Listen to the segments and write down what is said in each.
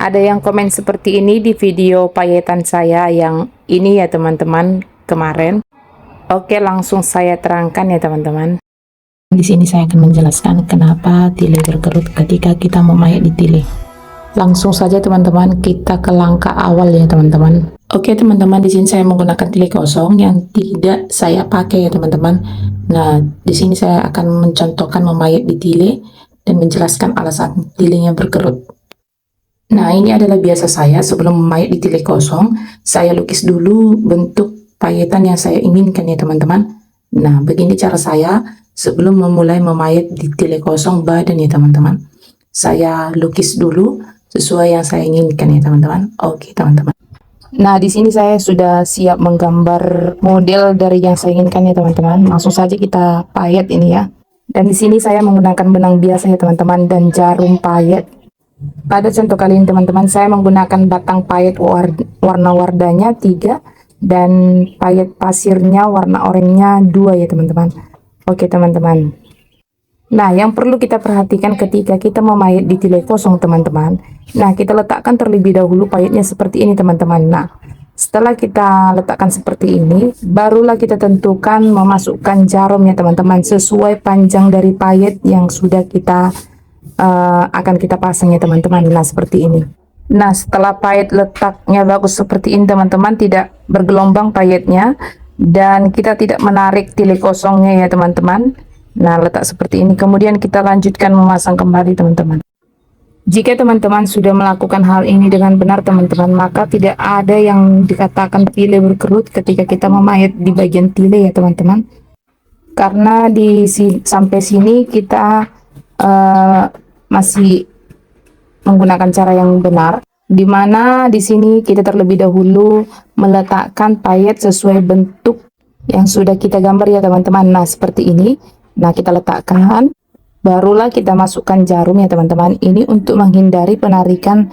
Ada yang komen seperti ini di video payetan saya yang ini ya teman-teman kemarin. Oke, langsung saya terangkan ya teman-teman. Di sini saya akan menjelaskan kenapa tile berkerut ketika kita memayat di tile. Langsung saja teman-teman kita ke langkah awal ya teman-teman. Oke teman-teman, di sini saya menggunakan tile kosong yang tidak saya pakai ya teman-teman. Nah, di sini saya akan mencontohkan memayat di tile dan menjelaskan alasan tilenya berkerut. Nah, ini adalah biasa saya sebelum memayat di tile kosong, saya lukis dulu bentuk payetan yang saya inginkan ya teman-teman. Nah, begini cara saya sebelum memulai memayat di tile kosong badan ya teman-teman. Saya lukis dulu sesuai yang saya inginkan ya teman-teman. Oke teman-teman. Nah, di sini saya sudah siap menggambar model dari yang saya inginkan ya teman-teman. Langsung saja kita payet ini ya. Dan di sini saya menggunakan benang biasa ya teman-teman dan jarum payet. Pada contoh kali ini teman-teman, saya menggunakan batang payet warna wardanya 3 dan payet pasirnya warna oranye 2 ya teman-teman. Oke teman-teman. Nah, yang perlu kita perhatikan ketika kita memayat di tile kosong teman-teman. Nah, kita letakkan terlebih dahulu payetnya seperti ini teman-teman. Nah, setelah kita letakkan seperti ini, barulah kita tentukan memasukkan jarum ya teman-teman sesuai panjang dari payet yang sudah kita akan kita pasang ya teman-teman. Nah, seperti ini. Nah, setelah payet letaknya bagus seperti ini teman-teman, tidak bergelombang payetnya dan kita tidak menarik tile kosongnya ya teman-teman. Nah, letak seperti ini, kemudian kita lanjutkan memasang kembali teman-teman. Jika teman-teman sudah melakukan hal ini dengan benar teman-teman, maka tidak ada yang dikatakan tile berkerut ketika kita memayat di bagian tile ya teman-teman. Karena sampai sini kita masih menggunakan cara yang benar, di mana di sini kita terlebih dahulu meletakkan payet sesuai bentuk yang sudah kita gambar ya teman-teman. Nah, seperti ini. Nah, kita letakkan, barulah kita masukkan jarum ya teman-teman. Ini untuk menghindari penarikan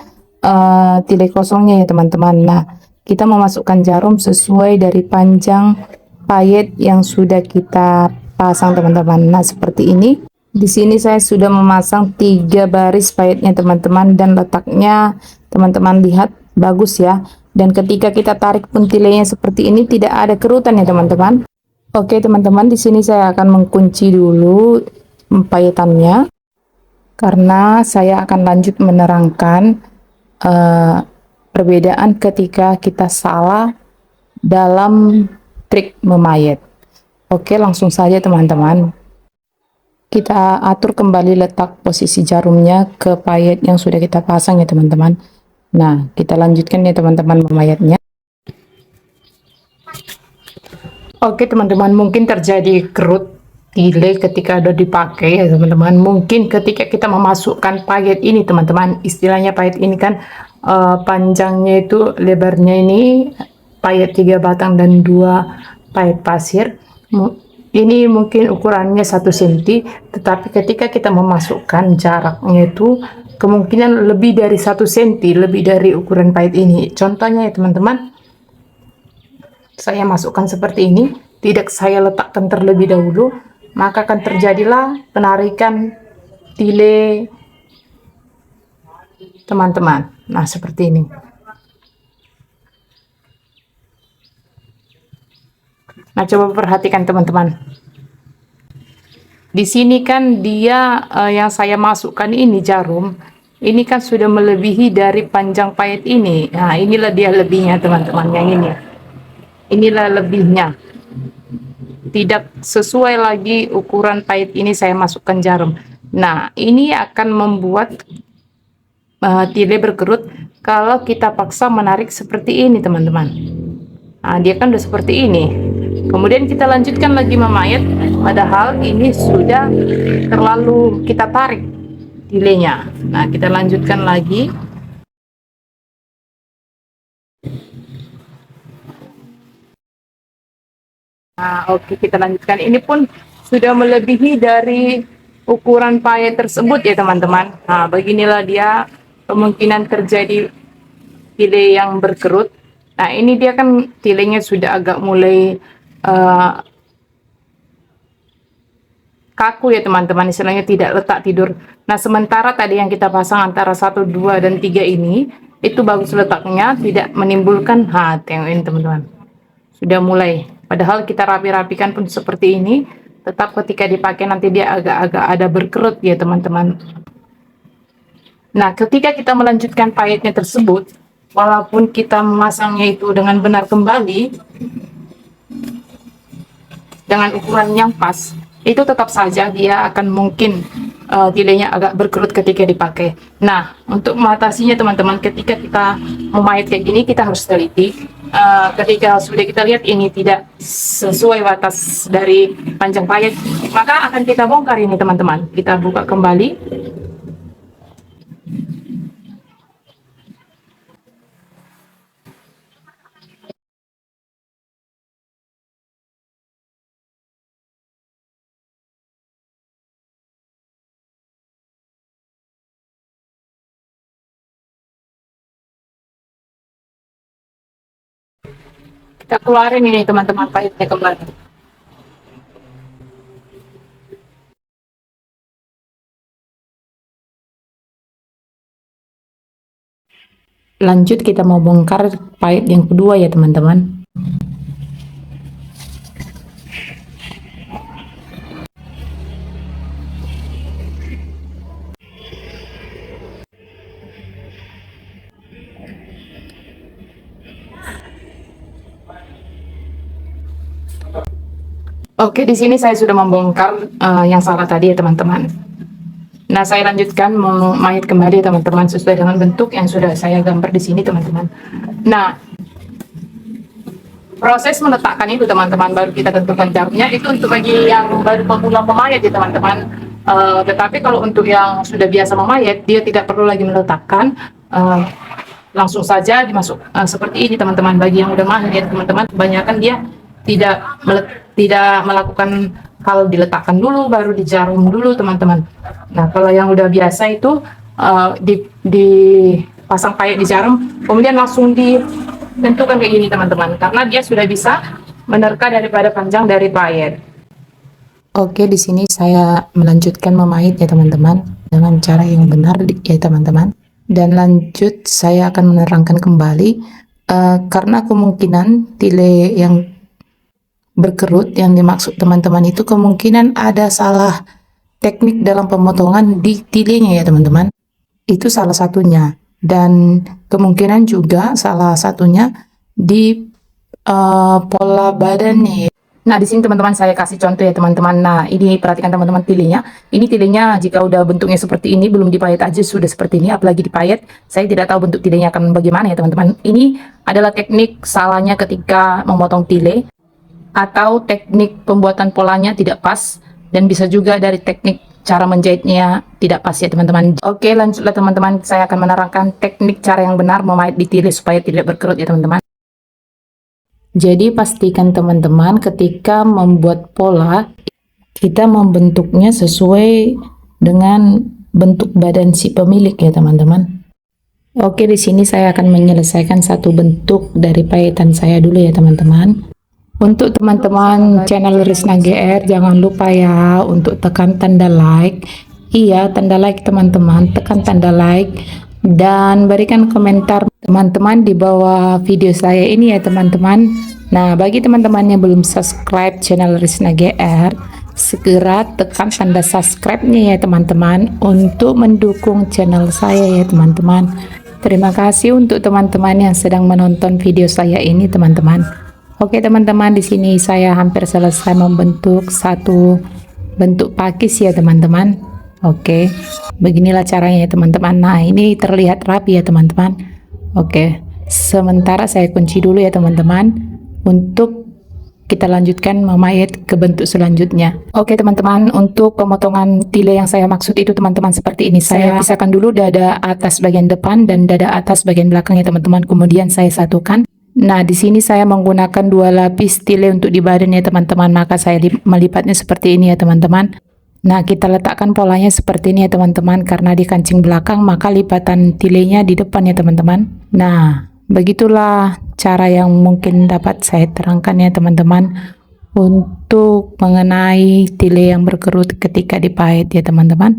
tile kosongnya ya teman-teman. Nah, kita memasukkan jarum sesuai dari panjang payet yang sudah kita pasang teman-teman. Nah, seperti ini. Di sini saya sudah memasang 3 baris payetnya teman-teman dan letaknya teman-teman lihat bagus ya. Dan ketika kita tarik pun tilenya seperti ini tidak ada kerutan ya teman-teman. Oke teman-teman, di sini saya akan mengunci dulu payetannya karena saya akan lanjut menerangkan perbedaan ketika kita salah dalam trik memayat. Oke, langsung saja teman-teman. Kita atur kembali letak posisi jarumnya ke payet yang sudah kita pasang ya teman-teman. Nah, kita lanjutkan ya teman-teman memayatnya. Oke teman-teman, mungkin terjadi kerut tile ketika ada dipakai ya teman-teman. Mungkin ketika kita memasukkan payet ini teman-teman, istilahnya payet ini kan panjangnya itu, lebarnya ini payet 3 batang dan 2 payet pasir. Ini mungkin ukurannya 1 cm, tetapi ketika kita memasukkan jaraknya itu kemungkinan lebih dari 1 cm, lebih dari ukuran payet ini. Contohnya ya teman-teman, saya masukkan seperti ini, tidak saya letakkan terlebih dahulu, maka akan terjadilah penarikan tile teman-teman. Nah, seperti ini. Nah, coba perhatikan teman-teman. Di sini kan dia yang saya masukkan ini jarum, ini kan sudah melebihi dari panjang payet ini. Nah, inilah dia lebihnya teman-teman, yang ini. Inilah lebihnya. Tidak sesuai lagi ukuran payet ini saya masukkan jarum. Nah, ini akan membuat tile berkerut kalau kita paksa menarik seperti ini teman-teman. Nah, dia kan udah seperti ini. Kemudian kita lanjutkan lagi memayat, padahal ini sudah terlalu kita tarik tilenya. Nah, kita lanjutkan lagi. Nah, oke, kita lanjutkan. Ini pun sudah melebihi dari ukuran payet tersebut ya teman-teman. Nah, beginilah dia kemungkinan terjadi tile yang berkerut. Nah, ini dia kan tilenya sudah agak mulai kaku ya teman-teman, istilahnya tidak letak tidur. Nah, sementara tadi yang kita pasang antara 1, 2, dan 3 ini, itu bagus letaknya, tidak menimbulkan tengok ini teman-teman. Sudah mulai, padahal kita rapi-rapikan pun seperti ini, tetap ketika dipakai nanti dia agak-agak ada berkerut ya teman-teman. Nah, ketika kita melanjutkan pahitnya tersebut, walaupun kita memasangnya itu dengan benar kembali, dengan ukuran yang pas, itu tetap saja dia akan mungkin tilenya agak berkerut ketika dipakai. Nah, untuk mengatasinya teman-teman, ketika kita memahit kayak gini, kita harus teliti. Ketika sudah kita lihat ini tidak sesuai batas dari panjang pahit, maka akan kita bongkar ini teman-teman. Kita buka kembali. Kita keluarin ini teman-teman pahitnya kembali. Lanjut kita mau bongkar pahit yang kedua ya teman-teman. Oke, di sini saya sudah membongkar yang salah tadi ya teman-teman. Nah, saya lanjutkan memahit kembali ya teman-teman, sesuai dengan bentuk yang sudah saya gambar di sini teman-teman. Nah, proses meletakkan itu teman-teman, baru kita tentukan jamnya. Itu untuk bagi yang baru pemula memahit ya teman-teman. Tetapi kalau untuk yang sudah biasa memahit, dia tidak perlu lagi meletakkan, langsung saja dimasuk seperti ini teman-teman. Bagi yang udah mahir ya teman-teman, kebanyakan dia tidak melakukan hal diletakkan dulu baru dijarum dulu teman-teman. Nah, kalau yang udah biasa itu dipasang pahit di jarum, kemudian langsung ditentukan kayak gini teman-teman, karena dia sudah bisa menerka daripada panjang dari pahit. Oke, di sini saya melanjutkan memahit ya teman-teman dengan cara yang benar ya teman-teman. Dan lanjut saya akan menerangkan kembali karena kemungkinan tile yang berkerut yang dimaksud teman-teman itu kemungkinan ada salah teknik dalam pemotongan di tilenya ya teman-teman. Itu salah satunya, dan kemungkinan juga salah satunya di pola badannya. Nah, di sini teman-teman saya kasih contoh ya teman-teman. Nah, ini perhatikan teman-teman tilenya. Ini tilenya jika udah bentuknya seperti ini, belum dipahit aja sudah seperti ini, apalagi dipahit. Saya tidak tahu bentuk tilenya akan bagaimana ya teman-teman. Ini adalah teknik salahnya ketika memotong tile, atau teknik pembuatan polanya tidak pas, dan bisa juga dari teknik cara menjahitnya tidak pas ya teman-teman. Oke, lanjutlah teman-teman, saya akan menerangkan teknik cara yang benar memahit di tile supaya tidak berkerut ya teman-teman. Jadi pastikan teman-teman ketika membuat pola, kita membentuknya sesuai dengan bentuk badan si pemilik ya teman-teman. Oke, di sini saya akan menyelesaikan satu bentuk dari pahitan saya dulu ya teman-teman. Untuk teman-teman channel Risna GR, jangan lupa ya untuk tekan tanda like. Iya, tanda like teman-teman, tekan tanda like dan berikan komentar teman-teman di bawah video saya ini ya teman-teman. Nah, bagi teman-teman yang belum subscribe channel Risna GR, segera tekan tanda subscribe-nya ya teman-teman untuk mendukung channel saya ya teman-teman. Terima kasih untuk teman-teman yang sedang menonton video saya ini teman-teman. Oke teman-teman, di sini saya hampir selesai membentuk satu bentuk pakis ya teman-teman. Oke, beginilah caranya ya teman-teman. Nah, ini terlihat rapi ya teman-teman. Oke, sementara saya kunci dulu ya teman-teman untuk kita lanjutkan memahit ke bentuk selanjutnya. Oke teman-teman, untuk pemotongan tile yang saya maksud itu teman-teman seperti ini. Saya pisahkan dulu dada atas bagian depan dan dada atas bagian belakang ya teman-teman. Kemudian saya satukan. Nah, di sini saya menggunakan 2 lapis tile untuk di badan ya teman-teman, maka saya melipatnya seperti ini ya teman-teman. Nah, kita letakkan polanya seperti ini ya teman-teman, karena di kancing belakang maka lipatan tilenya di depan ya teman-teman. Nah, begitulah cara yang mungkin dapat saya terangkan ya teman-teman untuk mengenai tile yang berkerut ketika dipahit ya teman-teman.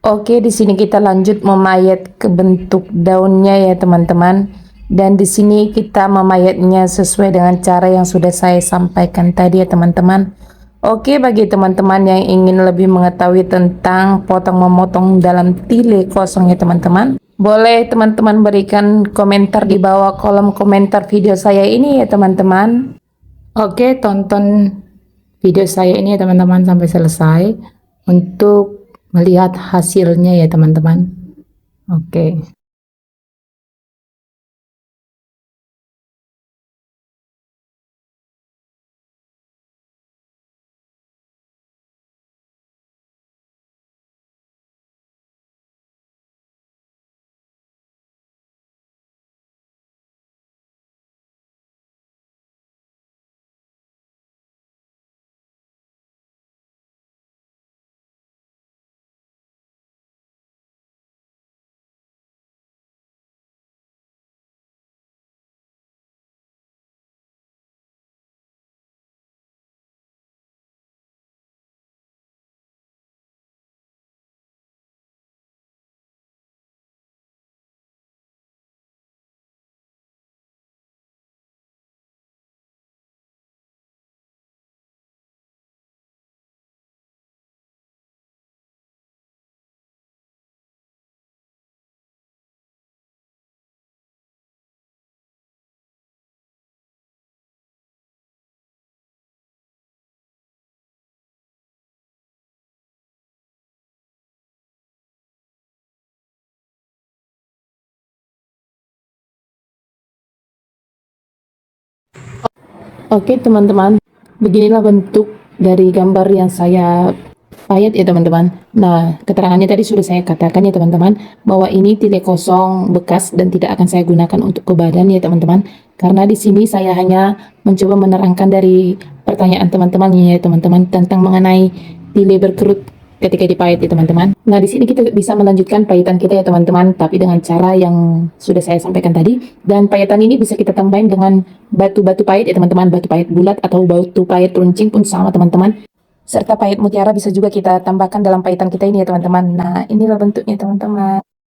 Oke, di sini kita lanjut memayat ke bentuk daunnya ya teman-teman. Dan di sini kita memayatnya sesuai dengan cara yang sudah saya sampaikan tadi ya teman-teman. Oke, bagi teman-teman yang ingin lebih mengetahui tentang potong memotong dalam tile kosong ya teman-teman, boleh teman-teman berikan komentar di bawah kolom komentar video saya ini ya teman-teman. Oke, tonton video saya ini ya teman-teman sampai selesai untuk melihat hasilnya ya teman-teman. Oke. Oke teman-teman, beginilah bentuk dari gambar yang saya pahit ya teman-teman. Nah, keterangannya tadi sudah saya katakan ya teman-teman, bahwa ini tile kosong bekas dan tidak akan saya gunakan untuk ke badan ya teman-teman. Karena di sini saya hanya mencoba menerangkan dari pertanyaan teman-teman ya teman-teman tentang mengenai tile berkerut ketika dipahit ya teman-teman. Nah, di sini kita bisa melanjutkan pahitan kita ya teman-teman, tapi dengan cara yang sudah saya sampaikan tadi. Dan pahitan ini bisa kita tambahin dengan batu-batu pahit ya teman-teman, batu pahit bulat atau batu pahit runcing pun sama teman-teman. Serta pahit mutiara bisa juga kita tambahkan dalam pahitan kita ini ya teman-teman. Nah, inilah bentuknya teman-teman.